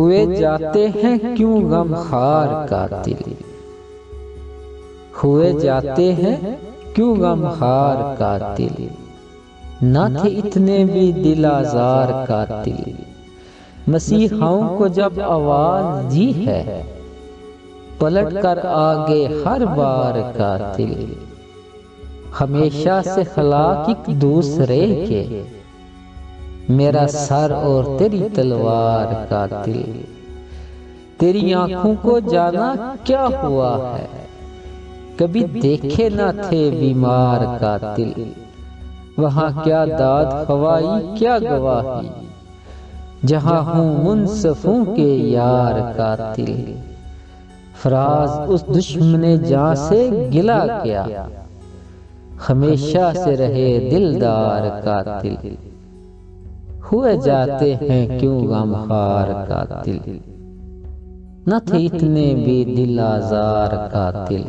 हुए जाते हैं क्यों गमखार कातिल, हुए जाते हैं क्यों गमखार कातिल, न थे इतने भी दिल आज़ार कातिल। मसीहाओं को जब आवाज दी है, पलट कर आगे हर बार कातिल। हमेशा से खलाक एक दूसरे के, मेरा सर और तेरी तलवार कातिल। तेरी आंखों को जाना क्या हुआ है, कभी देखे न थे बीमार कातिल। वहाँ क्या दाद खवाई क्या गवाही, जहाँ हूँ मुनसफों के यार कातिल। फराज उस दुश्मने जान से गिला किया, हमेशा से रहे दिलदार कातिल। हुए जाते हैं क्यों गमखार कातिल, न थे इतने भी दिल आज़ार कातिल।